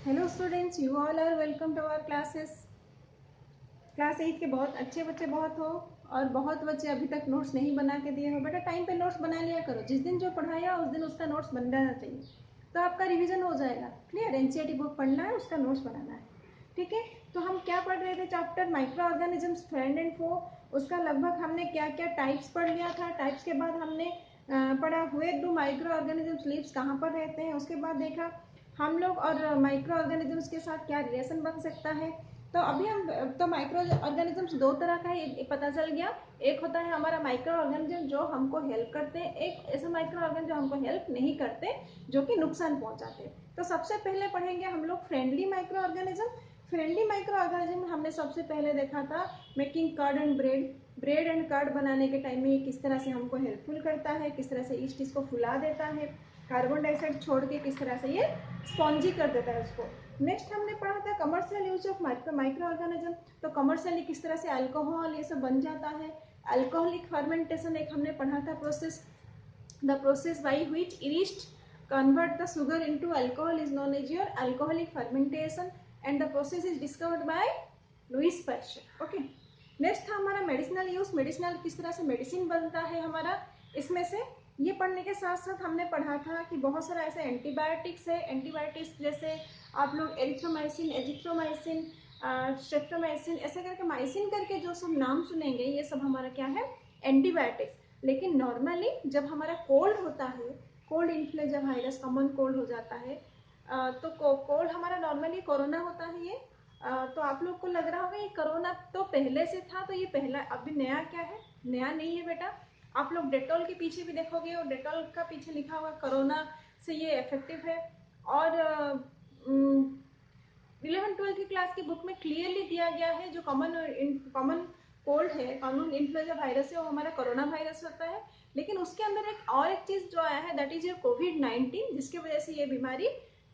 Hello students, you all are welcome to our classes. Class 8 के बहुत अच्छे बच्चे बहुत हो और बहुत बच्चे अभी तक नोट्स नहीं बना के दिए हो। बेटा टाइम पे नोट्स बना लिया करो। जिस दिन जो पढ़ाया उस दिन उसका नोट्स बन जाना चाहिए, तो आपका रिवीजन हो जाएगा। क्लियर? एनसीईआरटी बुक पढ़ना है, उसका नोट्स बनाना है। ठीक है, तो हम क्या पढ़ रहे थे? Chapter microorganisms friend and foe. उसका लगभग हमने क्या क्या टाइप्स पढ़ लिया था। टाइप्स के बाद हमने पढ़ा हुए डू माइक्रो ऑर्गेनिजम्स लीव्स कहाँ पर रहते हैं। उसके बाद देखा हम लोग और माइक्रो ऑर्गेनिजम्स के साथ क्या रिलेशन बन सकता है। तो अभी हम तो माइक्रो ऑर्गेनिजम्स दो तरह का है, पता चल गया। एक होता है हमारा माइक्रो ऑर्गेनिज्म जो हमको हेल्प करते हैं, एक ऐसा माइक्रो ऑर्गेनिज्म जो हमको हेल्प नहीं करते, जो कि नुकसान पहुंचाते। तो सबसे पहले पढ़ेंगे हम लोग friendly micro organism. Friendly micro organism में हमने सबसे पहले देखा था making curd and bread and curd बनाने के टाइम में ये किस तरह से हमको हेल्पफुल करता है, किस तरह से ईस्ट इसको फुला देता है, कार्बन डाइऑक्साइड छोड़ के किस तरह से ये स्पॉन्जी कर देता है उसको। नेक्स्ट हमने पढ़ा था commercial use of micro organism. तो कमर्शियली किस तरह से अल्कोहल ये सब बन जाता है। अल्कोहलिक फर्मेंटेशन एक हमने पढ़ा था process. The process by which east convert the sugar into alcohol is known as your alcoholic fermentation and the process is discovered by Louis Pasteur. Okay. Next था हमारा मेडिसिनल यूज। मेडिसिनल किस तरह से medicine बनता है हमारा, इसमें से ये पढ़ने के साथ साथ हमने पढ़ा था कि बहुत सारा ऐसे एंटीबायोटिक्स है। एंटीबायोटिक्स जैसे आप लोग एरिथ्रोमाइसिन, एजिथ्रोमाइसिन, स्ट्रेप्टोमाइसिन, ऐसे करके माइसिन करके जो सब नाम सुनेंगे ये सब हमारा क्या है, एंटीबायोटिक्स। लेकिन नॉर्मली जब हमारा कोल्ड होता है, cold influenza virus common cold हो जाता है, तो कोल्ड हमारा नॉर्मली कोरोना होता है ये। तो आप लोग को लग रहा होगा ये कोरोना तो पहले से था, तो ये पहला अभी नया क्या है? नया नहीं है बेटा। आप लोग डेटॉल के पीछे भी देखोगे और डेटॉल का पीछे लिखा हुआ कोरोना से ये इफेक्टिव है। और 11-12 की क्लास की बुक में क्लियरली दिया गया है जो कॉमन कोल्ड है, कॉमन इन्फ्लुएंजा वायरस है, वो हमारा कोरोना वायरस होता है। लेकिन उसके अंदर एक चीज जो आया है दैट इज योर कोविड-19, जिसकी वजह से ये बीमारी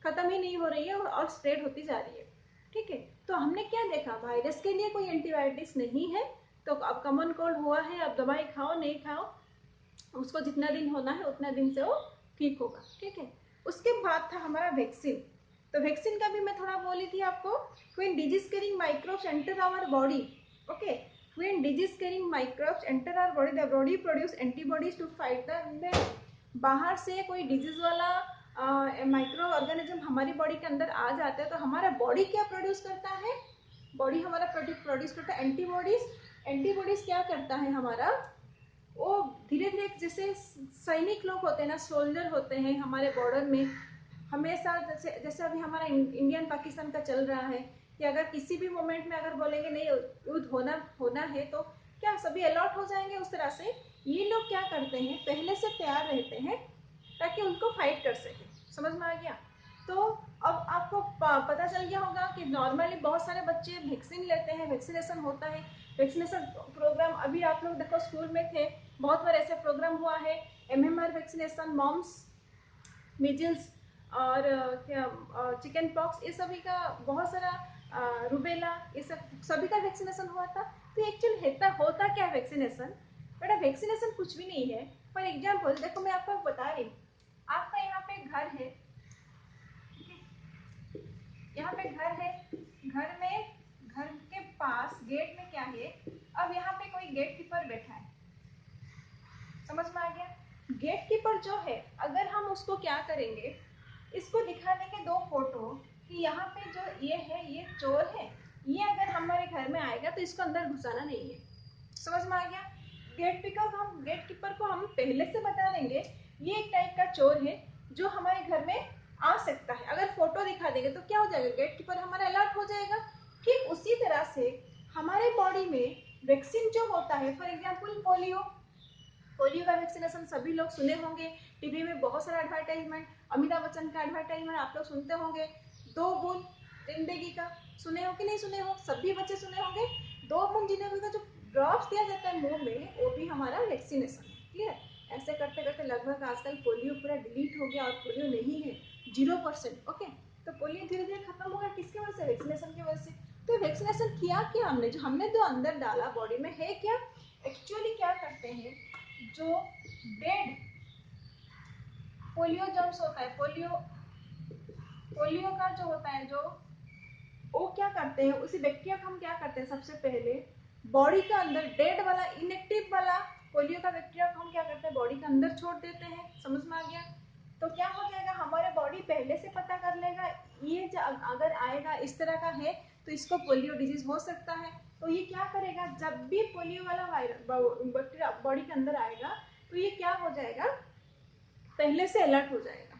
खत्म ही नहीं हो रही है और स्प्रेड होती जा रही है। ठीक है, तो हमने क्या देखा, वायरस के लिए कोई एंटीबायोटिक्स नहीं है। तो अब कॉमन कोल्ड हुआ है, अब दवाई खाओ नहीं खाओ, उसको जितना दिन होना है उतना दिन से वो ठीक होगा। ठीक है, उसके बाद था हमारा वैक्सीन। तो वैक्सीन का भी मैं थोड़ा बोली थी आपको। When disease carrying microbes enter our body, okay, when disease carrying microbes enter our body the body produce antibodies to fight the. बाहर से कोई डिजीज वाला माइक्रो ऑर्गेनिज्म हमारी बॉडी के अंदर आ जाता है तो हमारा बॉडी क्या प्रोड्यूस करता है? बॉडी हमारा प्रोड्यूस करता है एंटीबॉडीज। एंटीबॉडीज क्या करता है हमारा, वो धीरे धीरे जैसे सैनिक लोग होते हैं ना, सोल्जर होते हैं हमारे बॉर्डर में हमेशा, जैसे जैसे अभी हमारा इंडियन पाकिस्तान का चल रहा है कि अगर किसी भी मोमेंट में अगर बोलेंगे नहीं युद्ध होना है तो क्या सभी अलर्ट हो जाएंगे। उस तरह से ये लोग क्या करते हैं, पहले से तैयार रहते हैं ताकि उनको फाइट कर सके। समझ में आ गया? तो अब आपको पता चल गया होगा कि नॉर्मली बहुत सारे बच्चे वैक्सीन लेते हैं, वैक्सीनेशन होता है। वैक्सीनेशन प्रोग्राम अभी आप लोग देखो स्कूल में थे, बहुत बार ऐसे प्रोग्राम हुआ है। MMR वैक्सीनेशन, मॉम्स, मिजल्स और चिकन पॉक्स, ये सभी का बहुत सारा, रूबेला, ये सभी का वैक्सीनेशन हुआ था। तो एक्चुअली होता क्या वैक्सीनेशन? बेटा वैक्सीनेशन कुछ भी नहीं है। फॉर एग्जाम्पल देखो मैं आपको बता रही हूँ, आपका यहाँ पे घर है, यहाँ पे घर है, घर के पास गेट में क्या है, अब यहाँ पे कोई गेट कीपर बैठा है। समझ में आ गया? गेट कीपर जो है अगर हम उसको क्या करेंगे, इसको दिखा देंगे दो फोटो कि यहाँ पे जो ये है ये चोर है, ये अगर हमारे घर में आएगा तो इसको अंदर घुसाना नहीं है। समझ में आ गया? गेट कीपर को हम पहले से बता देंगे ये एक टाइप का चोर है जो हमारे घर में आ सकता है। अगर फोटो दिखा देंगे तो क्या हो जाएगा, गेट कीपर हमारा अलर्ट हो जाएगा। ठीक उसी तरह से हमारे बॉडी में वैक्सीन जो होता है, फॉर एग्जाम्पल पोलियो का वैक्सीनेशन सभी लोग सुने होंगे। टीवी में बहुत सारा एडवर्टाइजमेंट, अमिताभ बच्चन का एडवर्टाइजमेंट आप लोग सुनते होंगे। 2 बूंद जिंदगी का सुने हो कि नहीं सुने हो? सभी बच्चे सुने होंगे। 2 बूंद जिंदगी का जो ड्रॉप्स दिया जाता है मुंह में, वो भी हमारा वैक्सीनेशन है। क्लियर? ऐसे करते करते लगभग आजकल पोलियो पूरा डिलीट हो गया और पोलियो नहीं है, 0%। ओके, तो पोलियो धीरे धीरे खत्म होगा किसकी वजह से? वैक्सीनेशन की वजह से। तो वैक्सीनेशन किया क्या हमने जो अंदर डाला बॉडी में है क्या? एक्चुअली क्या करते हैं, जो डेड पोलियो जर्म्स होता है, पोलियो पोलियो का जो होता है, जो वो क्या करते हैं, उसी बैक्टीरिया को हम क्या करते हैं, सबसे पहले बॉडी के अंदर डेड वाला, इनएक्टिव वाला पोलियो का बैक्टीरिया को हम क्या करते हैं, बॉडी के अंदर छोड़ देते हैं। समझ में आ गया? तो क्या हो जाएगा, हमारे बॉडी पहले से पता कर लेगा ये जो अगर आएगा इस तरह का है तो इसको पोलियो डिजीज हो सकता है। तो ये क्या करेगा, जब भी पोलियो वाला वायरस बैक्टीरिया बॉडी के अंदर आएगा तो ये क्या हो जाएगा, पहले से अलर्ट हो जाएगा।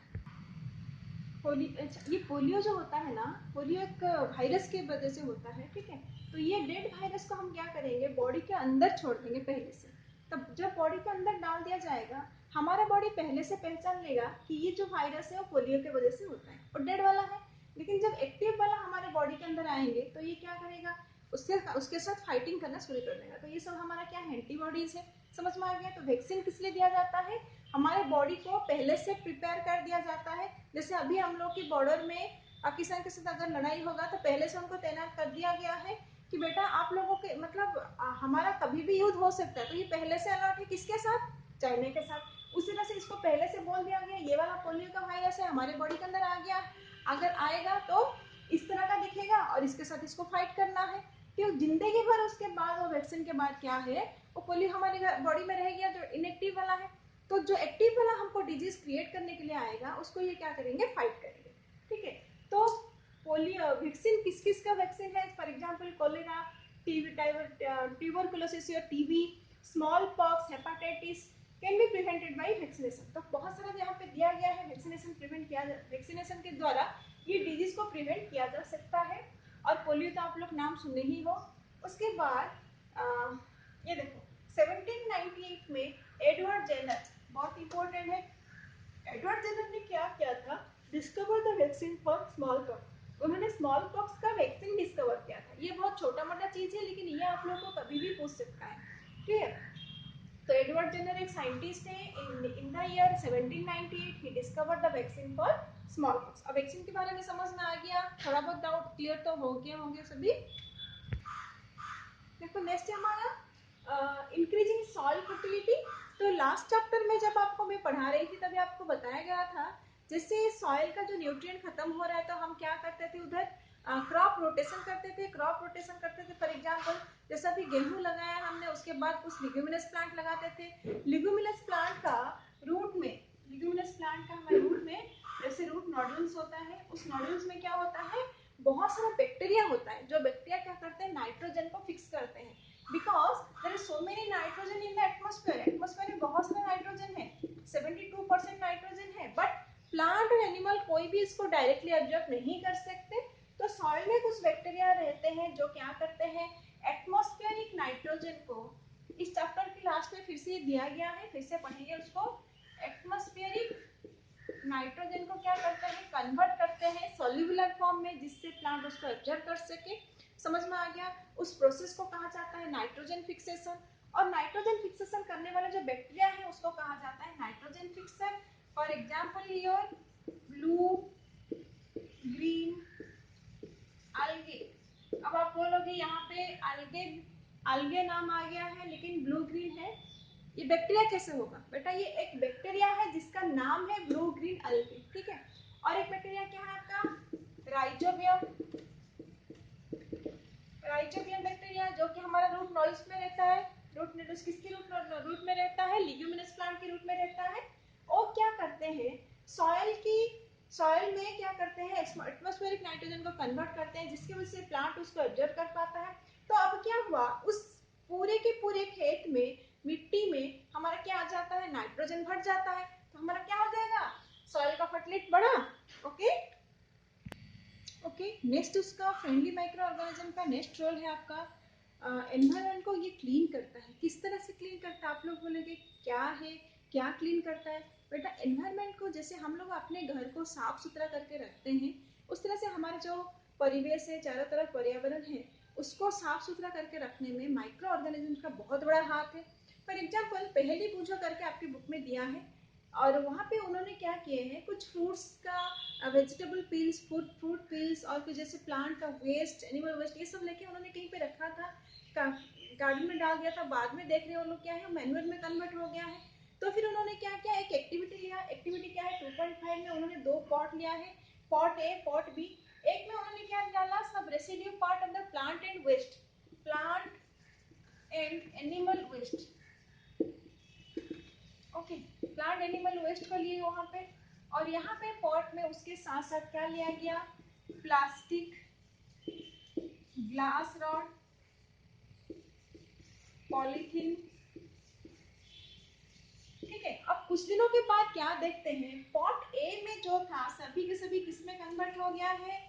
ये पोलियो जो होता है ना, पोलियो एक वायरस की वजह से होता है, ठीक है। तो ये डेड वायरस को हम क्या करेंगे, बॉडी के अंदर छोड़ देंगे पहले से। तब जब बॉडी के अंदर डाल दिया जाएगा, हमारा बॉडी पहले से पहचान लेगा कि ये जो वायरस है वो पोलियो की वजह से होता है और डेड वाला है। लेकिन जब एक्टिव वाला हमारे बॉडी के अंदर आएंगे तो ये क्या करेगा, उसके साथ फाइटिंग करना शुरू कर देगा। तो ये सब हमारा क्या है, एंटीबॉडीज है। समझ में आ गया? तो वैक्सीन किस लिए दिया जाता है, हमारे बॉडी को पहले से प्रिपेयर कर दिया जाता है। जैसे अभी हम लोग की बॉर्डर में पाकिस्तान के साथ अगर लड़ाई होगा तो पहले से उनको तैनात कर दिया गया है कि बेटा आप लोगों के मतलब हमारा कभी भी युद्ध हो सकता है। तो ये पहले से अलर्ट है, किसके साथ, चाइना के साथ। उसी तरह से इसको पहले से बोल दिया गया ये वाला पोलियो का वायरस है, हमारे बॉडी के अंदर आ गया, अगर आएगा तो इस तरह का दिखेगा और इसके साथ इसको फाइट करना है। क्यों, जिंदगी भर उसके बाद वो वैक्सीन के बाद क्या है, वो पोलियो हमारे बॉडी में रह गया जो इनएक्टिव वाला है। तो जो एक्टिव वाला हमको डिजीज क्रिएट करने के लिए आएगा उसको ये क्या करेंगे, फाइट करेंगे, ठीक है। तो पोलियो वैक्सीन किस किस का वैक्सीन है, फॉर एग्जांपल कोलेरा, ट्यूबरकुलोसिस या TB, small pox, hepatitis can be prevented by vaccination. तो बहुत सारा यहाँ पे दिया गया है, वैक्सीनेशन के द्वारा ये डिजीज को प्रिवेंट किया जा सकता है। और पोलियो तो आप लोग नाम सुने ही हो। उसके बाद ये देखो 1798 में एडवर्ड जेनर, बहुत इंपॉर्टेंट है, एडवर्ड जेनर ने क्या किया था, discover the vaccine for small pox. उन्होंने स्मॉल पॉक्स का वैक्सीन डिस्कवर किया था। ये बहुत छोटा मोटा चीज है लेकिन ये आप लोगों को कभी भी पूछ सकता है, ठीक है। तो एडवर्ड जेनर एक साइंटिस्ट है, in the year 1798 he discover the vaccine for small pox. अब वैक्सीन के बारे में समझ में आ गया, थोड़ा बहुत डाउट क्लियर तो हो गया होंगे सभी। देखो नेक्स्ट है हमारा इंक्रीजिंग सॉइल फर्टिलिटी। तो लास्ट चैप्टर में जब आपको मैं पढ़ा रही थी तभी आपको बताया गया था जैसे सॉइल का जो न्यूट्रिएंट खत्म हो रहा है तो हम क्या करते थे, उधर क्रॉप रोटेशन करते थे। फॉर एग्जांपल जैसा भी गेहूं लगाया हमने, उसके बाद कुछ लिग्यूमिनस प्लांट लगाते थे। लिग्यूमिनस प्लांट का रूट में, हमारे रूट में जैसे रूट नोड्यूल्स होता है, उस नोड्यूल्स में क्या होता है, बहुत सारा बैक्टीरिया होता है। जो बैक्टीरिया क्या करते हैं, नाइट्रोजन को फिक्स करते हैं। Because there is so many nitrogen in the atmosphere में बहुत सारा नाइट्रोजन है, 72% नाइट्रोजन है। बट प्लांट और एनिमल कोई भी इसको डायरेक्टली ऑब्जर्व नहीं कर सकते। तो सॉइल में कुछ बैक्टीरिया रहते हैं जो क्या करते हैं, एटमॉस्फेरिक नाइट्रोजन को, इस चैप्टर के लास्ट में फिर से दिया गया है, फिर से पढ़ेंगे उसको। एटमॉस्फेरिक नाइट्रोजन को क्या करते हैं, कन्वर्ट करते हैं सॉल्युबुलर फॉर्म में, जिससे प्लांट उसको एब्जॉर्ब कर सके। समझ में आ गया? उस प्रोसेस को कहा जाता है नाइट्रोजन फिक्सेशन। और नाइट्रोजन फिक्सेशन करने वाला जो बैक्टीरिया है उसको कहा जाता है nitrogen fixer. For example your blue green algae। अब आप बोलोगे यहाँ पे algae नाम आ गया है लेकिन ब्लू ग्रीन है, ये बैक्टीरिया कैसे होगा? बेटा ये एक बैक्टीरिया है जिसका नाम है ब्लू ग्रीन algae, ठीक है। और एक बैक्टीरिया क्या है आपका, राइजोबियम बैक्टीरिया, जो कि हमारा रूट नोड्यूल्स में रहता है। रूट नोड्यूल्स किसके रूट में रहता है, लिग्यूमिनस प्लांट के रूट में रहता है। और क्या करते हैं, सॉइल में क्या करते हैं, एटमॉस्फेरिक नाइट्रोजन को कन्वर्ट करते हैं, जिसकी वजह से प्लांट उसको एब्जॉर्ब कर पाता है। तो अब क्या हुआ, उस पूरे के पूरे खेत में, मिट्टी में हमारा क्या आ जाता है, नाइट्रोजन भर जाता है। तो हमारा क्या हो जाएगा, सॉइल का फर्टिलिटी बढ़ा। ओके, नेक्स्ट उसका फ्रेंडली माइक्रो ऑर्गेनिज्म का नेक्स्ट रोल है आपका एनवायरनमेंट को ये क्लीन करता है। किस तरह से क्लीन करता है, आप लोग बोलेंगे क्या है, क्या क्लीन करता है? बेटा एनवायरनमेंट को, जैसे हम लोग अपने घर को साफ सुथरा करके रखते हैं, उस तरह से हमारा जो परिवेश है, चारों तरफ पर्यावरण है, उसको साफ सुथरा करके रखने में माइक्रो ऑर्गेनिज्म का बहुत बड़ा हाथ है। फॉर एग्जाम्पल पहेली पूछो करके आपकी बुक में दिया है, और वहाँ पे उन्होंने क्या किए हैं, कुछ फ्रूट्स का वेजिटेबल पील्स, फ्रूट पील्स, और कुछ जैसे प्लांट का वेस्ट, एनिमल वेस्ट, ये सब लेके उन्होंने कहीं पे रखा था, गार्डन में डाल दिया था। बाद में देख रहे हो लोग क्या है, मैनुअल में कन्वर्ट हो गया है। तो फिर उन्होंने क्या किया, एक एक्टिविटी लिया। एक्टिविटी क्या है, 2.5 में उन्होंने 2 पॉट लिया है। Pot A pot B. एक में उन्होंने क्या डाला, सब residue part of the plant and waste, plant and animal waste, okay, plant animal waste को लिए वहां पे। और यहाँ पे पॉट में उसके साथ साथ क्या लिया गया, प्लास्टिक, ग्लास रॉड, पॉलीथीन, ठीक है। अब कुछ दिनों के बाद क्या देखते हैं, पॉट ए में जो था सभी के सभी किसमें कन्वर्ट हो गया है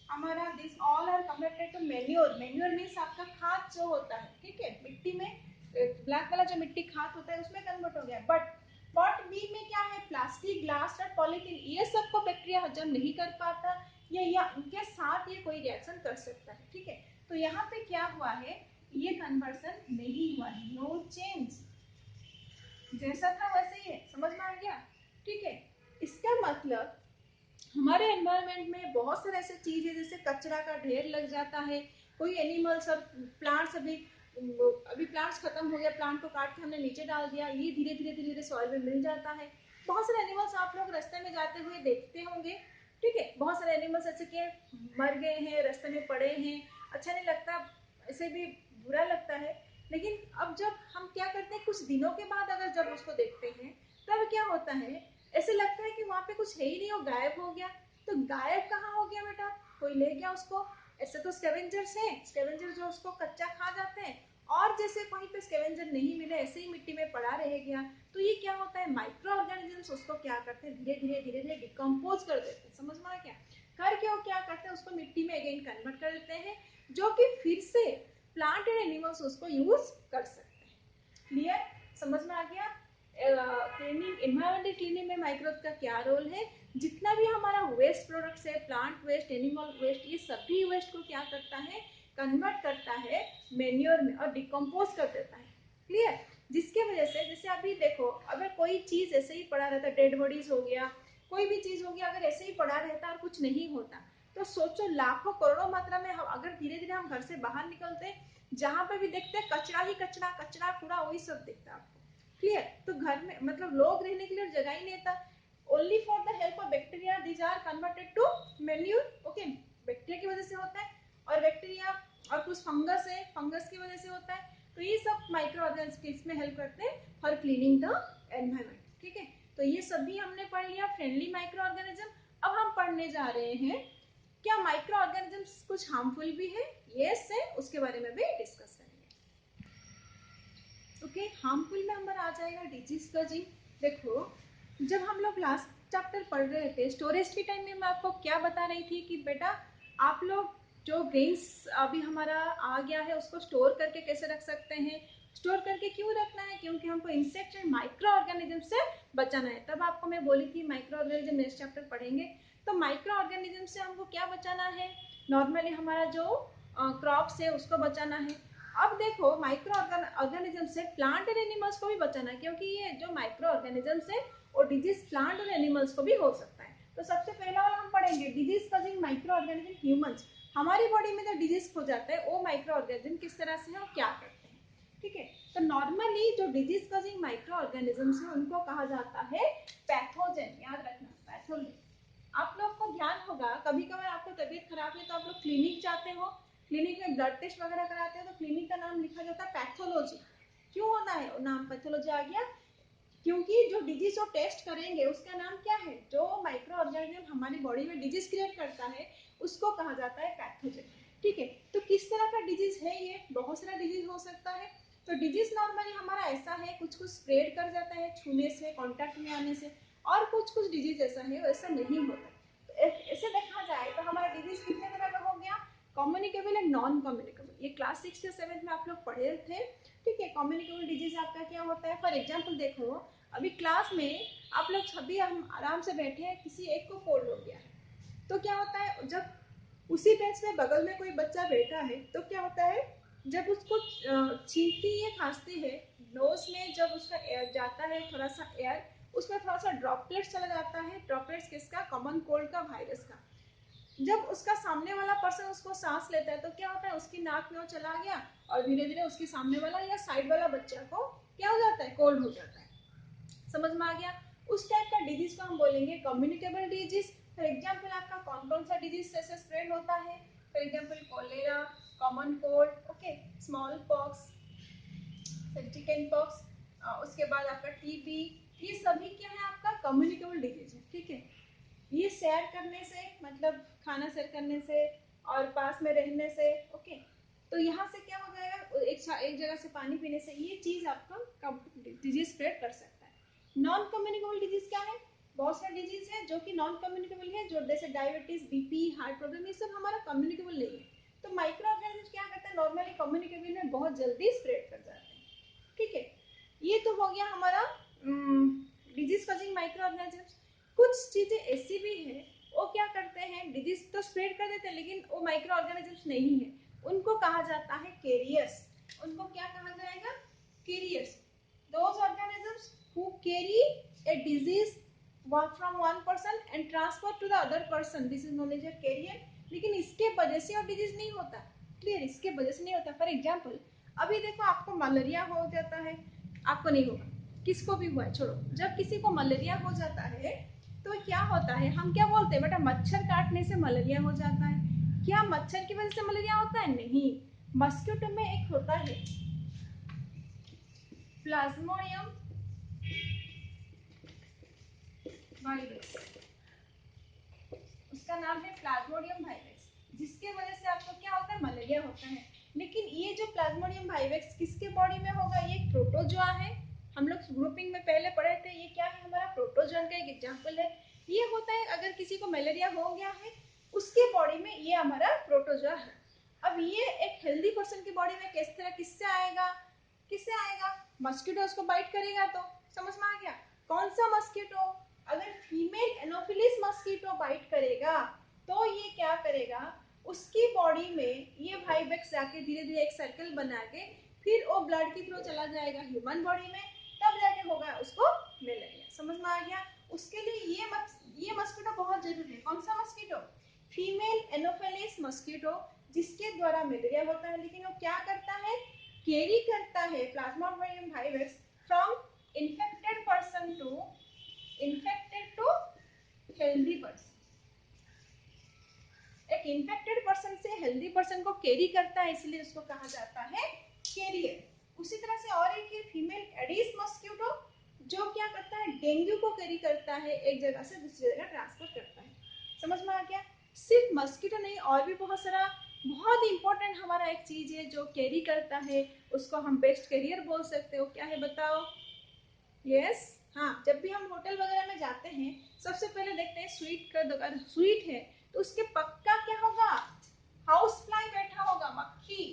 हमारा, this all are converted to manure. Manure means आपका खाद जो होता है, ठीक है, मिट्टी में ब्लैक वाला जो मिट्टी खाद होता है उसमें कन्वर्ट हो गया। बट पॉट बी में क्या है, प्लास्टिक, ग्लास और पॉलीथीन, ये सबको बैक्टीरिया हजम नहीं कर पाता, या उनके साथ ये कोई रिएक्शन कर सकता है, ठीक है। तो यहाँ पे क्या हुआ है, ये कन्वर्सन नहीं हुआ है, नो चेंज, जैसा था वैसे ही है, समझ में आ गया, ठीक है। इसका मतलब हमारे एनवायरनमेंट में बहुत सारे ऐसे चीज है, जैसे कचरा का ढेर लग जाता है, कोई एनिमल्स और प्लांट्स, अभी प्लांट्स खत्म हो गया, प्लांट को काट के हमने नीचे डाल दिया, ये धीरे धीरे धीरे धीरे सॉइल में मिल जाता है। बहुत सारे एनिमल्स आप लोग रास्ते में जाते हुए देखते होंगे, ठीक है, बहुत सारे एनिमल्स ऐसे के मर गए हैं, रास्ते में पड़े हैं, अच्छा नहीं लगता, ऐसे भी बुरा लगता है। लेकिन अब जब हम क्या करते हैं, कुछ दिनों के बाद अगर जब उसको देखते हैं तब क्या होता है, ऐसे लगता है कि वहां पे कुछ है ही नहीं, वो गायब हो गया। तो गायब कहाँ हो गया बेटा, कोई ले गया उसको। ऐसे तो स्कैवेंजर्स हैं, स्कैवेंजर जो उसको कच्चा खा जाते हैं, और जैसे कहीं पे स्कैवेंजर नहीं मिले, ऐसे ही मिट्टी में पड़ा रह गया, तो ये क्या होता है, माइक्रो ऑर्गेनिजम्स उसको क्या करते हैं, धीरे धीरे धीरे धीरे डिकम्पोज कर देते हैं, समझ में आ गया, करके वो क्या करते हैं, उसको मिट्टी में अगेन कन्वर्ट कर देते हैं, जो कि फिर से प्लांट एंड एनिमल्स उसको यूज कर सकते हैं। क्लियर, समझ में आ गया। क्लीनिंग, एनवायरमेंटल क्लीनिंग में माइक्रोब का क्या रोल है, जितना भी हमारा वेस्ट प्रोडक्ट्स है, प्लांट वेस्ट, एनिमल वेस्ट, ये सभी वेस्ट को क्या करता है, कन्वर्ट करता है मेन्योर में और डिकम्पोज कर देता है। क्लियर, जिसके वजह से जैसे अभी देखो, अगर कोई चीज ऐसे ही पड़ा रहता, डेड बॉडीज हो गया, कोई भी चीज हो गया, अगर ऐसे ही पड़ा रहता और कुछ नहीं होता, तो सोचो लाखों करोड़ों मात्रा में हम अगर धीरे धीरे हम घर से बाहर निकलते, जहां पे भी देखते हैं कचरा ही कचरा, कचरा कूड़ा वही सब दिखता है आपको। क्लियर, तो घर में मतलब लोग रहने के लिए जगह ही नहीं था, only for the help of bacteria these are converted to manure, okay, bacteria की वजह से होता है, और बैक्टीरिया और कुछ फंगस है, फंगस की वजह से होता है, तो ये सब माइक्रो ऑर्गेनिज्म इसमें हेल्प करते हैं फॉर क्लीनिंग द एनवायरमेंट, ठीक है। तो ये सभी हमने पढ़ लिया फ्रेंडली माइक्रो ऑर्गेनिज्म। अब हम पढ़ने जा रहे हैं क्या माइक्रो ऑर्गेनिजम्स कुछ हार्मफुल भी है, यस है, उसके बारे में भी डिस्कस करेंगे। ओके, हार्मफुल में हमारा आ जाएगा डिजीज कजिंग। देखो, जब हम लोग लास्ट चैप्टर पढ़ रहे थे स्टोरेज के टाइम में, मैं आपको क्या बता रही थी कि बेटा आप लोग जो ग्रेन्स अभी हमारा आ गया है उसको स्टोर करके कैसे रख सकते हैं, स्टोर करके क्यों रखना है, क्योंकि हमको इंसेक्ट एंड माइक्रो ऑर्गेनिज्म से बचाना है। तब आपको मैं बोली थी माइक्रो ऑर्गेनिज्म नेक्स्ट चैप्टर पढ़ेंगे, तो माइक्रो ऑर्गेनिज्म से हमको क्या बचाना है, नॉर्मली हमारा जो क्रॉप्स है उसको बचाना है। अब देखो माइक्रो ऑर्गेनिज्म से प्लांट एंड एनिमल्स को भी बचाना है, क्योंकि ये जो माइक्रो ऑर्गेनिजम्स है और डिजीज प्लांट और एनिमल्स को भी हो सकता है। तो सबसे पहला वाला हम पढ़ेंगे disease causing micro organism humans, हमारी बॉडी में जो डिजीज हो जाता है वो माइक्रो ऑर्गेनिज्म किस तरह से है और क्या करते हैं, ठीक है। तो नॉर्मली जो डिजीज कॉजिंग माइक्रो ऑर्गेनिजम्स है उनको कहा जाता है पैथोजन, याद रखना पैथोजन। आप लोग को ध्यान होगा कभी कभार आपको तबीयत खराब है तो आप लोग क्लिनिक जाते हो, क्लिनिक में ब्लड टेस्ट वगैरह कराते हो, तो क्लिनिक का नाम लिखा जाता है पैथोलॉजी। क्यों होता है नाम पैथोलॉजी आ गया, क्योंकि जो डिजीज जो टेस्ट करेंगे उसका नाम क्या है, जो माइक्रो ऑर्गेनिज्म हमारी बॉडी में डिजीज क्रिएट करता है उसको कहा जाता है पैथोजन, ठीक है। तो किस तरह का डिजीज है ये, बहुत सारा डिजीज हो सकता है। तो डिजीज नॉर्मली हमारा ऐसा है, कुछ कुछ स्प्रेड कर जाता है छूने से, कांटेक्ट में आने से, और कुछ कुछ डिजीज ऐसा है वैसा नहीं होता। तो ऐसे देखा जाए तो हमारा डिजीज कितने तरह का हो गया, कम्युनिकेबल एंड नॉन कम्युनिकेबल, ये क्लास 6 या 7 में आप लोग पढ़े थे, ठीक है। कम्युनिकेबल डिजीज आपका क्या होता है, फॉर एग्जांपल देखो अभी क्लास में आप लोग सभी हम आराम से बैठे हैं, किसी एक को कोल्ड हो गया है, तो क्या होता है जब उसी बेंच में बगल में कोई बच्चा बैठा है तो क्या होता है, जब उसको छींकती है खांसती है, नोज में जब उसका एयर जाता है थोड़ा सा एयर, उसमें थोड़ा सा ड्रॉपलेट्स चला जाता है, ड्रॉपलेट्स किसका, कॉमन कोल्ड का, वायरस का। जब उसका सामने वाला पर्सन उसको सांस लेता है तो क्या होता है, उसकी नाक में वो चला गया और धीरे धीरे उसके सामने वाला या साइड वाला बच्चा को क्या हो जाता है, कोल्ड हो जाता है। समझ में आ गया, उस टाइप का डिजीज को हम बोलेंगे कम्युनिकेबल डिजीज, फॉर एग्जाम्पल आपका कौन कौन सा डिजीज से स्प्रेड होता है? For example cholera, common cold, okay, small pox, chicken pox, उसके बाद आपका टीबी, ये सभी क्या है आपका कम्युनिकेबल डिजीज है, ठीक है। ये शेयर करने से, मतलब खाना शेयर करने से और पास में रहने से, ओके, तो यहाँ से क्या हो जाएगा, एक जगह से पानी पीने से ये चीज आपका डिजीज स्प्रेड कर सकता है। नॉन कम्युनिकेबल डिजीज क्या है? बहुत सारे डिजीज है जो कि नॉन कम्युनिकेबल है, जो जैसे डायबिटीज, बीपी, हार्ट प्रॉब्लम, ये सब हमारा कम्युनिकेबल नहीं है। तो माइक्रो ऑर्गेनिज्म क्या करते हैं, नॉर्मली कम्युनिकेबल में बहुत जल्दी स्प्रेड कर जाते हैं, ठीक है। ये तो हो गया हमारा डिजीज कॉजिंग माइक्रो ऑर्गेनिज्म। कुछ चीजें ऐसी भी है वो क्या करते हैं, डिजीज तो स्प्रेड कर देते हैं लेकिन वो माइक्रो ऑर्गेनिजम्स नहीं है, उनको कहा जाता है कैरियर्स। उनको क्या कहा जाएगा, carriers. Those organisms who carry a disease from one person and transfer to the other person, this is known as a carrier. लेकिन इसके वजह से और डिजीज नहीं होता, क्लियर, इसके वजह से नहीं होता। फॉर एग्जाम्पल अभी देखो आपको मलेरिया हो जाता है, आपको नहीं होगा, किसको भी हुआ है छोड़ो, जब किसी को मलेरिया हो जाता है तो क्या होता है, हम क्या बोलते हैं बेटा, मच्छर काटने से मलेरिया हो जाता है। क्या मच्छर की वजह से मलेरिया होता है? नहीं, मस्किटो में एक होता है प्लाज्मोडियम वायरस, उसका नाम है प्लाज्मोडियम वायरस, जिसके वजह से आपको क्या होता है, मलेरिया होता है। लेकिन ये जो प्लाज्मोडियम वायरस किसके बॉडी में होगा, ये प्रोटोजोआ है, हम लोग ग्रुपिंग में पहले पढ़े थे, ये क्या है, हमारा प्रोटोजोन का एक एग्जांपल है। ये होता है अगर किसी को मलेरिया हो गया है उसके बॉडी में ये हमारा प्रोटोजोआ है। अब ये एक हेल्दी पर्सन की बॉडी में किस तरह किससे आएगा, किससे आएगा, मस्किटो उसको बाइट करेगा, तो समझ में आ गया। कौन सा मस्किटो, अगर फीमेल एनोफिलिस मस्किटो बाइट करेगा तो ये क्या करेगा, उसकी बॉडी में ये वाइवेक्स जाके धीरे धीरे एक सर्कल बना के फिर वो ब्लड के थ्रू चला जाएगा ह्यूमन बॉडी में, तब जाके होगा उसको मलेरिया, समझ में आ गया। उसके लिए ये मस्किटो बहुत जरूरी है। कौन सा मस्किटो, फीमेल एनोफिलिस मस्किटो, जिसके द्वारा मलेरिया होता है। लेकिन वो क्या करता है, कैरी करता है plasmodium virus from infected person to healthy person. एक इन्फेक्टेड पर्सन से हेल्दी पर्सन को कैरी करता है, इसलिए उसको कहा जाता है कैरियर। उसी तरह से और एक है फीमेल एडिस मस्किटो, जो क्या करता है, डेंगू को कैरी करता है, एक जगह से दूसरी जगह ट्रांसफर करता है, समझ में आ गया। सिर्फ मस्किटो नहीं, और भी बहुत सारा, बहुत इंपॉर्टेंट हमारा एक चीज है जो कैरी करता है, उसको हम बेस्ट कैरियर बोल सकते हो, क्या है बताओ। यस, हाँ, जब भी हम होटल वगैरह में जाते हैं सबसे पहले देखते हैं स्वीट का दुकान, स्वीट है तो उसके पक्का क्या होगा, हाउस फ्लाई बैठा होगा, मक्खी।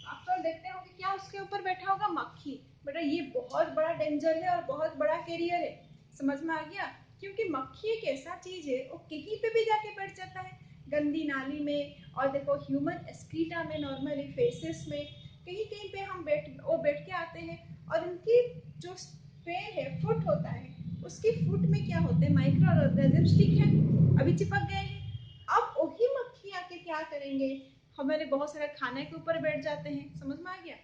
आप तो देखते होंगे क्या उसके ऊपर बैठा होगा, मक्खी। बेटा ये बहुत बड़ा डेंजर है और बहुत बड़ा कैरियर है, समझ में आ गया। क्योंकि मक्खी एक ऐसा चीज है वो कहीं पे भी जाके बैठ जाता है, गंदी नाली में, और देखो ह्यूमन एस्क्रीटा में, नॉर्मली फेसेस में, कहीं कहीं पे हम बैठ के आते हैं, और उनकी जो पैर है, फुट होता है, उसकी फुट में क्या होते हैं, माइक्रो ऑर्गेनिज्म स्टिक है, अभी चिपक गए हैं। अब वही मक्खी आके क्या करेंगे, हमारे बहुत सारे खाने के ऊपर बैठ जाते हैं, समझ में आ गया।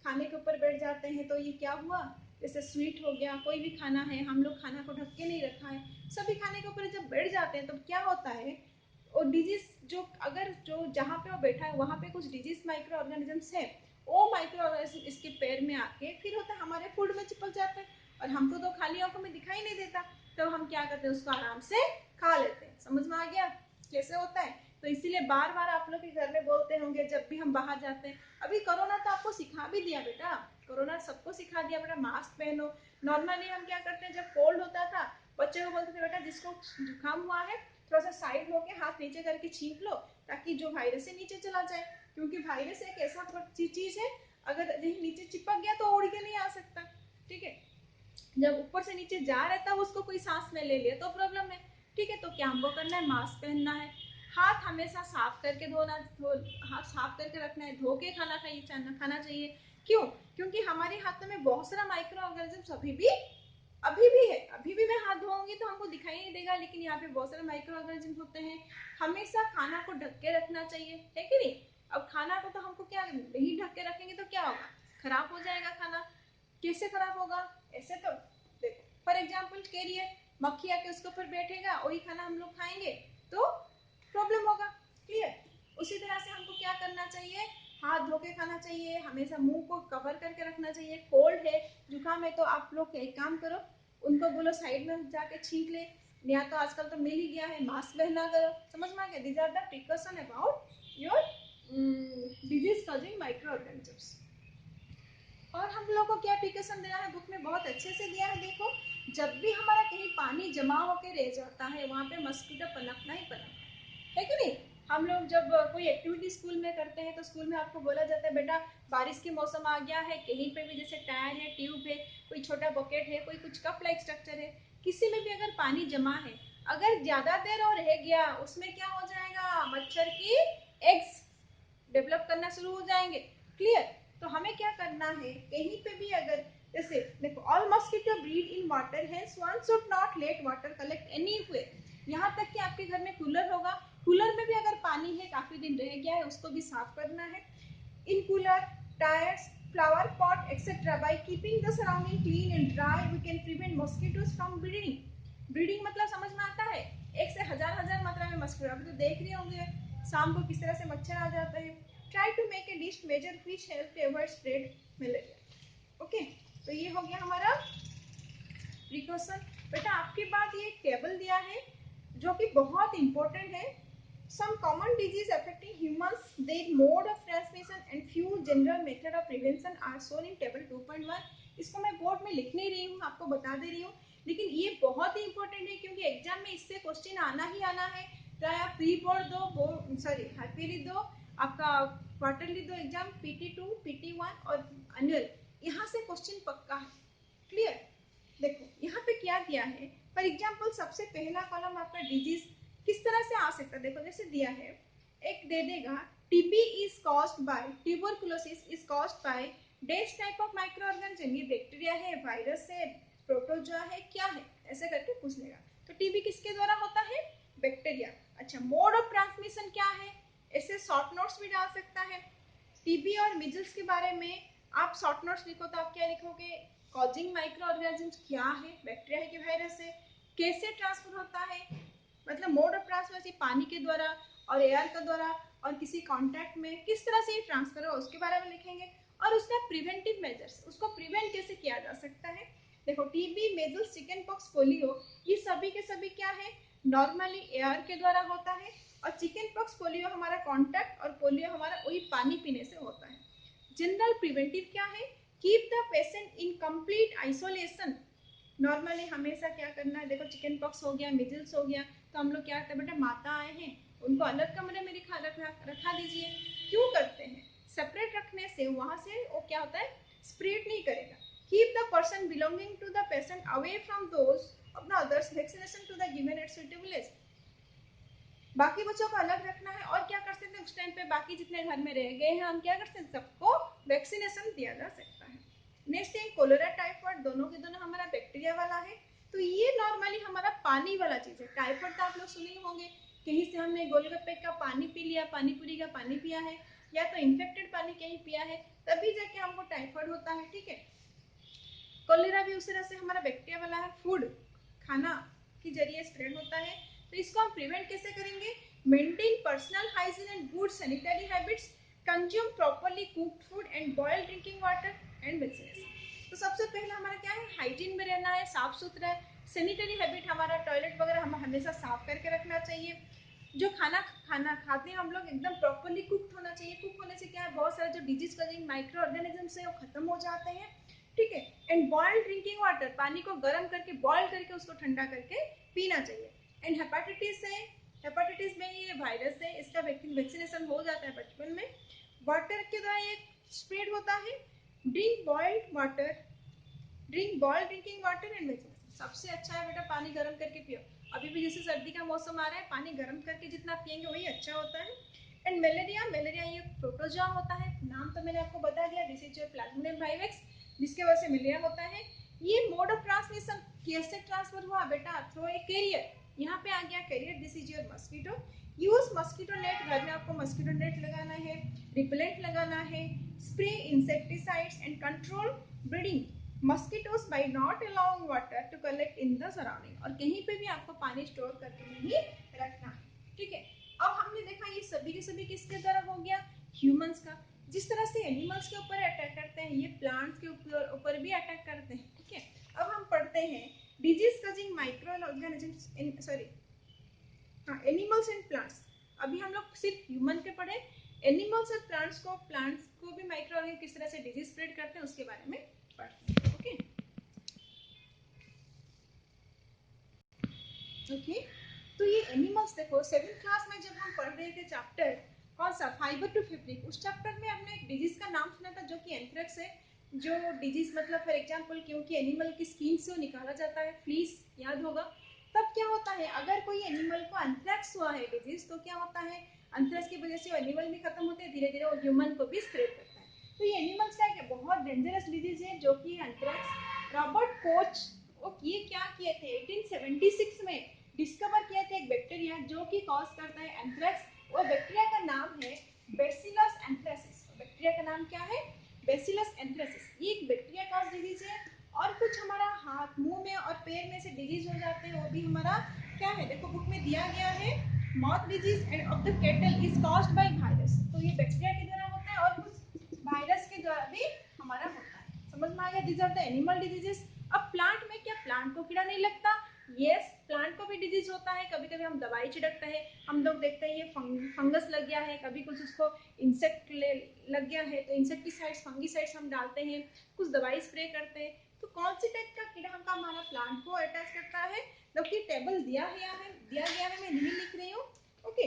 खाने के ऊपर बैठ जाते हैं तो ये क्या हुआ, जैसे स्वीट हो गया, कोई भी खाना है, हम लोग खाना को ढक के नहीं रखा है, सभी खाने के ऊपर जब बैठ जाते हैं तो क्या होता है, और डिजीज जो अगर जो जहाँ पे वो बैठा है वहाँ पे कुछ डिजीज माइक्रो ऑर्गेनिजम्स है, वो माइक्रो ऑर्गेनिज्म इसके पैर में आके फिर होता है हमारे फूड में चिपक जाता है, और हमको तो खाली आंखों में दिखाई नहीं देता, तो हम क्या करते हैं, उसको आराम से खा लेते हैं, समझ में आ गया कैसे होता है। तो इसीलिए बार बार आप लोग के घर में बोलते होंगे जब भी हम बाहर जाते हैं, अभी कोरोना तो आपको सिखा भी दिया बेटा, कोरोना सबको सिखा दिया बेटा, मास्क पहनो। नॉर्मली हम क्या करते हैं, जब कोल्ड होता था बच्चे को बोलते थे बेटा जिसको जुकाम हुआ है थोड़ा सा साइड होके हाथ नीचे करके छींक लो, ताकि जो वायरस है नीचे चला जाए, क्योंकि वायरस एक ऐसा चीज है अगर नीचे चिपक गया तो उड़ के नहीं आ सकता, ठीक है। जब ऊपर से नीचे जा रहा है तब उसको कोई सांस में ले लिया तो प्रॉब्लम है, ठीक है। तो क्या हमको करना है, मास्क पहनना है, हाथ हमेशा साफ करके हाथ साफ करके रखना है, धो के खाना चाहिए। क्यों, क्योंकि हमारे हाथों में बहुत सारा माइक्रो ऑर्गेनिज्म अभी भी है, अभी भी मैं हाथ धोऊंगी तो हमको दिखाई नहीं देगा, लेकिन यहाँ पे बहुत सारे माइक्रो ऑर्गेनिज्म होते हैं। हमेशा खाना को ढक के रखना चाहिए, है कि नहीं। अब खाना को तो हमको क्या, नहीं ढक के रखेंगे तो क्या होगा, खराब हो जाएगा खाना। कैसे खराब होगा, ऐसे तो देखो फॉर एग्जाम्पल कैरियर, मक्खी आके उसके ऊपर बैठेगा, वही खाना हम लोग खाएंगे तो प्रॉब्लम होगा। क्लियर? उसी तरह से हमको क्या करना चाहिए, हाथ धो के खाना चाहिए, हमेशा मुंह को कवर करके रखना चाहिए। कोल्ड है, जुकाम है, तो आप लोग एक काम करो, उनको बोलो साइड में जाके छींक ले, या तो आजकल तो मिल ही गया है, मास्क पहना करो। समझ में आ गया? These are the precaution about your disease causing micro organisms. और हम लोग को क्या प्रिकॉशन देना है, बुक में बहुत अच्छे से दिया है। देखो, जब भी हमारा कहीं पानी जमा होकर रह जाता है, वहां पे मस्कीटो पनपना ही पनपना है कि नहीं? हम लोग जब कोई एक्टिविटी स्कूल में करते हैं तो स्कूल में आपको बोला जाता है बेटा बारिश के मौसम आ गया है, कहीं पे भी जैसे टायर है, ट्यूब है, कोई छोटा बकेट है, कोई कुछ कप लाइक स्ट्रक्चर है, किसी में भी अगर पानी जमा है, अगर ज्यादा देर और रह गया, उसमें क्या हो जाएगा, मच्छर की एग्स डेवलप करना शुरू हो जाएंगे। क्लियर? तो हमें क्या करना है, कहीं पे भी अगर जैसे देखो, all mosquito breed in water, hence one should not let water collect anywhere. यहाँ तक कि आपके घर में कूलर होगा, कूलर में भी अगर पानी है, काफी दिन रह गया है, उसको भी साफ करना है। In cooler, tyres, flower pot etcetera, by keeping the surrounding clean and dry we can prevent mosquitoes from breeding. Breeding मतलब समझ में आता है, एक से हजार हजार मात्रा में मस्किटो, अभी तो देख रहे होंगे शाम को किस तरह से मच्छर आ जाते हैं। Try to make a list measure which help to avoid spread malaria. Okay, तो ये हो गया हमारा प्रिकॉशन। बेटा आपके बाद ये टेबल दिया है जो कि बहुत इंपॉर्टेंट है। Some common disease affecting humans, their mode of transmission and few general method of prevention are shown in table 2.1। इसको मैं बोर्ड में लिख नहीं रही हूँ, आपको बता दे रही हूँ, लेकिन ये बहुत ही इंपॉर्टेंट है क्योंकि एग्जाम में इससे क्वेश्चन आना ही आना है। चाहे आप प्री बोर्ड दो, बोर्ड सॉरी हाईपीली दो, आपका क्वार्टरली दो एग्जाम, PT2, PT1 और एनुअल, यहाँ से क्वेश्चन पक्का है। क्लियर? देखो यहाँ पे क्या दिया है, फॉर एग्जाम्पल सबसे पहला कॉलम आपका डिजीज किस तरह से आ सकता है, देखो जैसे दिया है, एक दे देगा TB is caused by, tuberculosis is caused by these type of micro organism, ये बैक्टीरिया है, वायरस है, प्रोटोजोआ है, क्या है, ऐसे करके पूछ लेगा। तो टीबी किसके द्वारा होता है, बैक्टीरिया। अच्छा, मोड ऑफ ट्रांसमिशन क्या है, ऐसे शॉर्ट नोट्स भी डाल सकता है। टीबी और मिजल्स के बारे में आप शॉर्ट नोट्स लिखो तो आप क्या लिखोगे, कॉजिंग माइक्रो ऑर्गेनिजम्स क्या है, बैक्टीरिया है कि वायरस है, कैसे ट्रांसफर होता है, मतलब मोड ऑफ ट्रांसफर पानी के द्वारा और एयर के द्वारा और किसी कांटेक्ट में किस तरह से ये ट्रांसफर हो उसके बारे में लिखेंगे। और उसका प्रिवेंटिव मेजर्स, उसको प्रिवेंट कैसे किया जा सकता है। देखो TB, measles, chicken pox, polio, ये सभी के सभी क्या है, नॉर्मली एयर के द्वारा होता है, और चिकन पॉक्स पोलियो हमारा कांटेक्ट और पोलियो हमारा वही पानी पीने से होता है। जनरल प्रिवेंटिव क्या है, keep the patient in complete isolation. Normally हमेशा क्या करना है, देखो चिकन पॉक्स हो गया, मिजल्स हो गया, तो हम लोग क्या करते हैं, बेटा माता आए हैं उनको अलग कमरे में रखा दीजिए। क्यों करते हैं, सेपरेट रखने से वहां से वो क्या होता है, स्प्रेड नहीं करेगा। Keep the person belonging to the patient away from those of the others, vaccination to the given at suitable age. बाकी बच्चों को अलग रखना है, और क्या कर सकते हैं उस टाइम पे, बाकी जितने घर में रह गए हैं हम क्या कर सकते हैं, सबको वैक्सीनेशन दिया जा सकता है। नेक्स्ट है कोलेरा, टाइफाइड, दोनों के दोनों हमारा बैक्टीरिया वाला है। तो ये नॉर्मली हमारा पानी वाला चीज है। टाइफाइड तो आप लोग सुने ही होंगे, कहीं से हमने गोलगप्पे का पानी पी लिया, पानी पूरी का पानी पिया है, या तो इन्फेक्टेड पानी कहीं पिया है, तभी जाके हमको टाइफाइड होता है। ठीक है, कोलेरा भी उसी तरह से हमारा बैक्टीरिया वाला है, फूड खाना के जरिए स्प्रेड होता है। तो इसको हम प्रिवेंट कैसे करेंगे, maintain personal hygiene and good sanitary habits, consume properly cooked food and boiled drinking water and vaccination. तो सबसे पहले हमारा क्या है, हाइजीन में रहना है, साफ सुथरा, सैनिटरी हैबिट हमारा टॉयलेट वगैरह हम हमेशा साफ करके रखना चाहिए। जो खाना खाना खाते हैं हम लोग एकदम प्रॉपर्ली कुक्ड होना चाहिए। कुक होने से क्या है, बहुत सारे जो डिजीज कॉजिंग माइक्रो ऑर्गेनिजम्स है वो खत्म हो जाते हैं। ठीक है, एंड बॉइल्ड ड्रिंकिंग वाटर, पानी को गर्म करके बॉइल करके उसको ठंडा करके पीना चाहिए। एंड हेपेटाइटिस है, हेपेटाइटिस में ये वायरस है, इसका वैक्सीनेशन हो जाता है बचपन में, वाटर के द्वारा ये स्प्रेड होता है। Drink boiled water, drink boiled drinking water and vaccination. सबसे अच्छा है बेटा पानी गर्म करके पियो। अभी भी जैसे सर्दी का मौसम आ रहा है, पानी गर्म करके जितना पियेंगे वही अच्छा होता है। एंड मलेरिया, मलेरिया ये प्रोटोजोआ होता है, नाम तो मैंने आपको बता दिया, this is your plasmodium vivax, जिसके वजह से मलेरिया होता है। ये मोड ऑफ ट्रांसमिशन कैसे ट्रांसफर हुआ बेटा, थ्रू ए कैरियर, यहाँ पे आ गया carrier, this is your mosquito. Use mosquito net, घर में आपको मस्कीटो नेट लगाना है, रिपेलेंट लगाना है, spray insecticides and control breeding. Mosquitoes by not allowing water to collect in the surrounding, और कहीं पे भी आपको पानी स्टोर करके नहीं रखना, ठीक है। अब हमने देखा ये सभी के सभी किसके द्वारा हो गया, ह्यूमंस का। जिस तरह से एनिमल्स के ऊपर अटैक करते हैं, ये प्लांट्स के ऊपर भी अटैक करते हैं, ठीक है। अब हम पढ़ते हैं disease causing micro organisms in animals and plants. अभी हम लोग सिर्फ ह्यूमन के पढ़े, एनिमल्स और प्लांट्स को भी माइक्रो ऑर्गेनिज्म किस तरह से डिजीज स्प्रेड करते हैं उसके बारे में पढ़ते हैं, ओके। ओके, तो ये एनिमल्स देखो 7th क्लास में जब हम पढ़ रहे थे चैप्टर कौन सा, फाइबर टू फैब्रिक, उस चैप्टर में हमने एक डिजीज का नाम सुना था जो कि एंथ्रेक्स है। जो डिजीज मतलब फॉर एग्जांपल क्योंकि एनिमल की स्किन से वो निकाला जाता है फ्लीस, याद होगा। तब क्या होता है, अगर कोई एनिमल को एंथ्रेक्स हुआ है डिजीज, तो क्या होता है, एंथ्रेक्स की वजह से वो एनिमल भी खत्म होते हैं, धीरे धीरे वो ह्यूमन को भी स्प्रेड करता है। तो ये एनिमल्स का एक बहुत डेंजरस डिजीज है जो कि एंथ्रेक्स। रॉबर्ट कोच वो ये क्या किए थे 1876 में डिस्कवर किया था एक बैक्टीरिया जो कि कॉज करता है एंथ्रेक्स। वो बैक्टीरिया का नाम है बैसिलस एंथ्रेसिस। बैक्टीरिया का नाम क्या है, बैसिलस एंथ्रेसिस। ये एक बैक्टीरिया कॉज डिजीज है। और कुछ हमारा हाथ, मुंह में और पैर में से डिजीज हो जाते हैं, वो भी हमारा क्या है, देखो बुक में दिया गया है, mouth disease end of the cattle is caused by virus. तो ये बैक्टीरिया के द्वारा होता है और कुछ वायरस के द्वारा भी हमारा होता है। समझ में आ गया, this are the animal diseases. अब प्लांट में क्या, प्लांट को कीड़ा नहीं लगता, यस प्लांट को भी डिजीज होता है। कभी कभी हम दवाई छिड़कते हैं, हम लोग देखते हैं ये फंगस लग गया है, कभी कुछ उसको इंसेक्ट लग गया है तो इंसेक्टिसाइड्स फंगीसाइड्स हम डालते हैं, कुछ दवाई स्प्रे करते हैं। तो कौन सी टाइप का कीड़ा हमका हमारा प्लांट को अटैच करता है, जबकि टेबल दिया गया है, मैं नहीं लिख रही हूँ, ओके।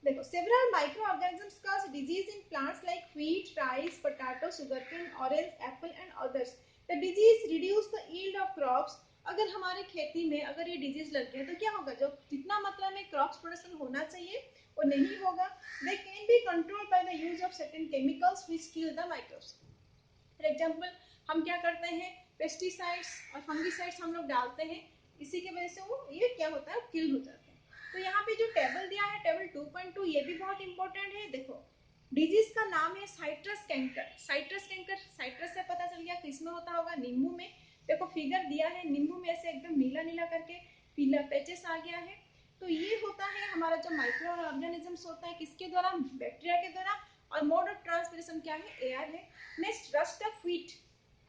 देखो several micro organisms cause disease in plants like wheat, rice, potato, sugarcane, orange, Apple and others. The disease reduce the yield of crops. अगर हमारे खेती में अगर ये डिजीज लग गया तो क्या होगा, जो जितना मात्रा में क्रॉप्स प्रोडक्शन होना चाहिए वो नहीं होगा। They can be controlled by the use of certain chemicals which kill the microbes. For example हम क्या करते हैं, पेस्टिसाइड्स और फंगीसाइड्स हम लोग डालते हैं, इसी की वजह से वो ये क्या होता है, किल हो जाते हैं। तो यहाँ पे जो टेबल दिया है टेबल 2.2, ये भी बहुत इंपॉर्टेंट है। देखो डिजीज का नाम है citrus canker. Citrus canker, citrus से पता चल गया किसमें होता होगा, नींबू में। देखो फिगर दिया है, नींबू में ऐसे एकदम नीला नीला करके पीला पैचेस आ गया है। तो ये होता है हमारा जो माइक्रो ऑर्गेनिजम्स होता है, किसके द्वारा, बैक्टीरिया के द्वारा। और मोड ऑफ ट्रांसमिशन क्या है, एयर है। Next rust of wheat.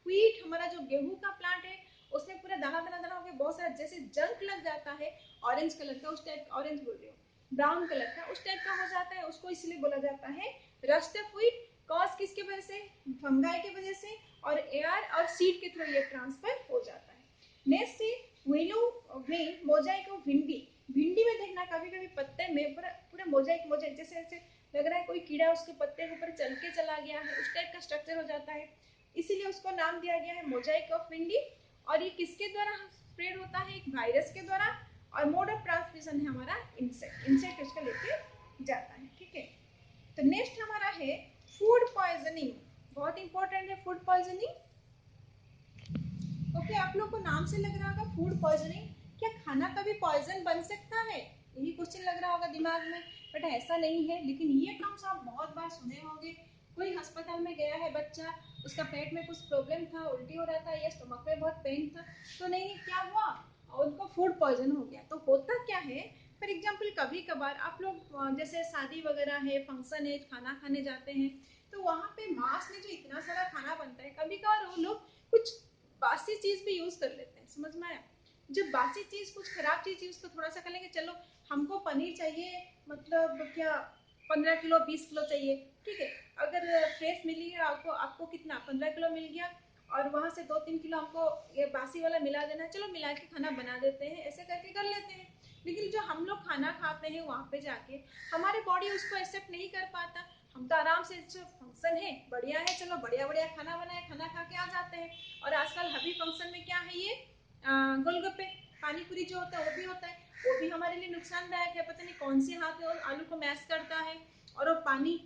Wheat हमारा जो गेहूं का प्लांट है उसमें पूरा दाना दाना दाना होकर बहुत सारा जैसे जंक लग जाता है, ऑरेंज कलर का, उस टाइप, ऑरेंज बोल रही हूँ, ब्राउन कलर का उस टाइप का हो जाता है, उसको इसलिए बोला जाता है रस्ट ऑफ व्हीट। कॉज किसके वजह से, फंगाई की वजह से, और एयर और सीड के थ्रू ये ट्रांसफर हो जाता है। नेक्स्ट है विलो ग्रीन मोजाइक ऑफ भिंडी। भिंडी में देखना कभी कभी पत्ते में पूरा पूरा मोजाइक मोजाइक जैसे ऐसे लग रहा है कोई कीड़ा उसके पत्ते के ऊपर चल के चला गया है, उस टाइप का स्ट्रक्चर हो जाता है, इसीलिए उसको नाम दिया गया है मोजाइक ऑफ भिंडी। और ये किसके द्वारा स्प्रेड होता है, एक वायरस के द्वारा। और मोड ऑफ ट्रांसमिशन है हमारा इंसेक्ट, इंसेक्ट उसको लेके जाता है, ठीक है। तो नेक्स्ट हमारा है फूड पॉइजनिंग, बहुत इंपॉर्टेंट है फूड पॉइजनिंग। ओके, आप लोग को नाम से लग रहा होगा फूड पॉइजनिंग, क्या खाना कभी पॉइजन बन सकता है, यही क्वेश्चन लग रहा होगा दिमाग में। बट ऐसा नहीं है, लेकिन ये टर्म्स आप बहुत बार सुने होंगे। कोई अस्पताल में गया है बच्चा, उसका पेट में कुछ प्रॉब्लम था, उल्टी हो रहा था या स्टमक में बहुत पेन था, तो नहीं क्या हुआ, उनको फूड पॉइजन हो गया। तो होता क्या है, फॉर एग्जाम्पल कभी कभार आप लोग जैसे शादी वगैरह है, फंक्शन है, खाना खाने जाते हैं, तो वहाँ पे मास में जो इतना सारा खाना बनता है, कभी कभार वो लोग कुछ बासी चीज भी यूज कर लेते हैं, समझ में आया। जब बासी चीज, कुछ खराब चीज यूज तो थोड़ा सा कर लेंगे, चलो हमको पनीर चाहिए, मतलब क्या 15 किलो 20 किलो चाहिए, ठीक है। अगर फ्रेश मिल गया आपको, आपको कितना 15 किलो मिल गया, और वहां से 2-3 किलो हमको ये बासी वाला मिला देना, चलो मिला के खाना बना देते हैं, ऐसे करके कर लेते हैं। लेकिन जो हम लोग खाना खाते हैं वहां पे जाके हमारे बॉडी उसको एक्सेप्ट नहीं कर पाता। हम तो आराम से फंक्शन है बढ़िया है, चलो बढ़िया बढ़िया खाना बनाए, खाना खा के आ जाते हैं। और आजकल हबी फंक्शन में क्या है, ये गोलगप्पे, पानी पूरी जो होता है वो भी होता है, वो भी हमारे लिए नुकसानदायक है। पता नहीं कौन से हाथ में आलू को मैश करता है, और वो पानी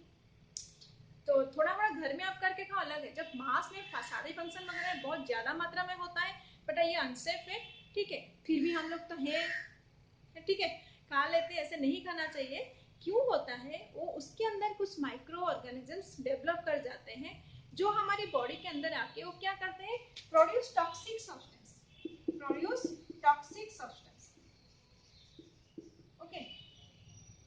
तो थोड़ा बड़ा घर में आप करके खाओ अलग है, जब मास में शादी फंक्शन वगैरह बहुत ज्यादा मात्रा में होता है, बट ये अनसेफ है, ठीक है। फिर भी हम लोग तो है, ठीक है, खा लेते हैं, ऐसे नहीं खाना चाहिए। क्यों होता है, वो उसके अंदर कुछ माइक्रो ऑर्गेनिजम्स डेवलप कर जाते हैं जो हमारी बॉडी के अंदर आके वो क्या करते हैं, produce toxic substance, produce toxic substance. Okay,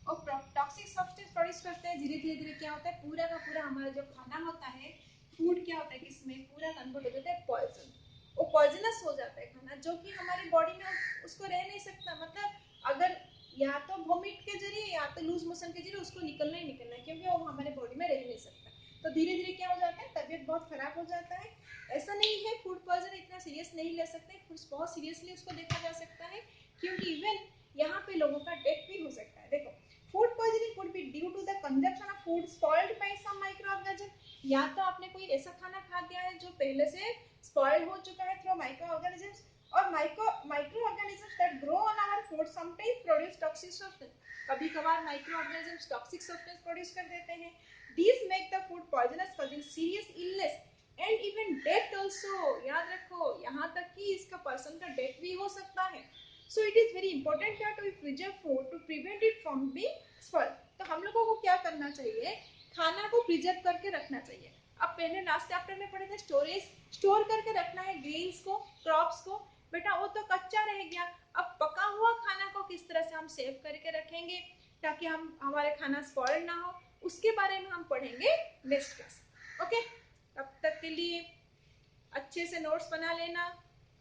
और टॉक्सिक सब्सटेंस प्रोड्यूस करते हैं, धीरे धीरे धीरे क्या होता है, पूरा का पूरा हमारा जो खाना होता है, फूड क्या होता है कि इसमें पूरा कन्वर्ट हो जाता है पॉइजन, वो पॉइजनस हो जाता है खाना, जो कि हमारी बॉडी में उसको रह नहीं सकता। मतलब अगर या तो वोमिट के जरिए या तो लूज मोशन के जरिए उसको निकलना ही निकलना है, क्योंकि वो हमारे बॉडी में रह नहीं सकता। तो धीरे धीरे क्या हो जाता है, तबीयत बहुत खराब हो जाता है। ऐसा नहीं है फूड पॉइजन इतना सीरियस नहीं ले सकते, बहुत सीरियसली उसको देखा जा सकता है, क्योंकि इवन यहाँ पे लोगों का डेथ भी हो सकता है। देखो, food poisoning could be due to the consumption of food spoiled by some microorganism, या तो आपने कोई ऐसा खाना खा दिया है जो पहले से स्पॉइल हो चुका है थ्रू माइक्रोऑर्गेनिजम्स, और microorganisms that grow on our food sometimes produce toxic substance, कभी कभार माइक्रोऑर्गेनिजम्स टॉक्सिक सब्सटेंस प्रोड्यूस कर देते हैं। These make the food poisonous causing serious illness and even death also. याद रखो, यहाँ तक कि इसका पर्सन का डेथ भी हो सकता है। So it is very important that we preserve food to prevent it from being spoiled. तो हम लोगों को क्या करना चाहिए, खाना को प्रिजर्व करके रखना चाहिए। अब पहले लास्ट चैप्टर में पढ़े थे स्टोरेज, स्टोर करके रखना है ग्रेन्स को, क्रॉप्स को। बेटा वो तो कच्चा रह गया, अब पका हुआ खाना को किस तरह से हम सेव करके रखेंगे ताकि हमारे खाना स्पॉइल ना हो, उसके बारे में हम पढ़ेंगे नेक्स्ट क्लास। ओके, तब तक के लिए अच्छे से नोट्स बना लेना।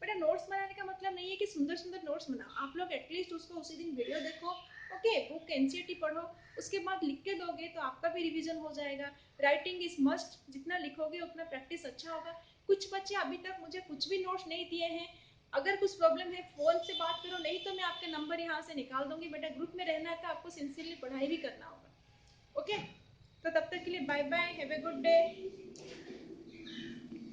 बेटा नोट्स बनाने का मतलब नहीं है कि सुंदर सुंदर नोट्स बनाओ, आप लोग एटलीस्ट उसको उसी दिन वीडियो देखो, ओके, बुक एनसीईआरटी पढ़ो, उसके बाद लिख के दोगे तो आपका भी रिवीजन हो जाएगा। राइटिंग इज मस्ट, जितना लिखोगे उतना प्रैक्टिस अच्छा होगा। कुछ बच्चे अभी तक मुझे कुछ भी नोट्स नहीं दिए हैं, अगर कुछ प्रॉब्लम है फोन से बात करो, नहीं तो मैं आपके नंबर यहाँ से निकाल दूंगी। बेटा ग्रुप में रहना है तो आपको सिंसियरली पढ़ाई भी करना होगा। ओके, तो तब तक के लिए bye bye, have a good day.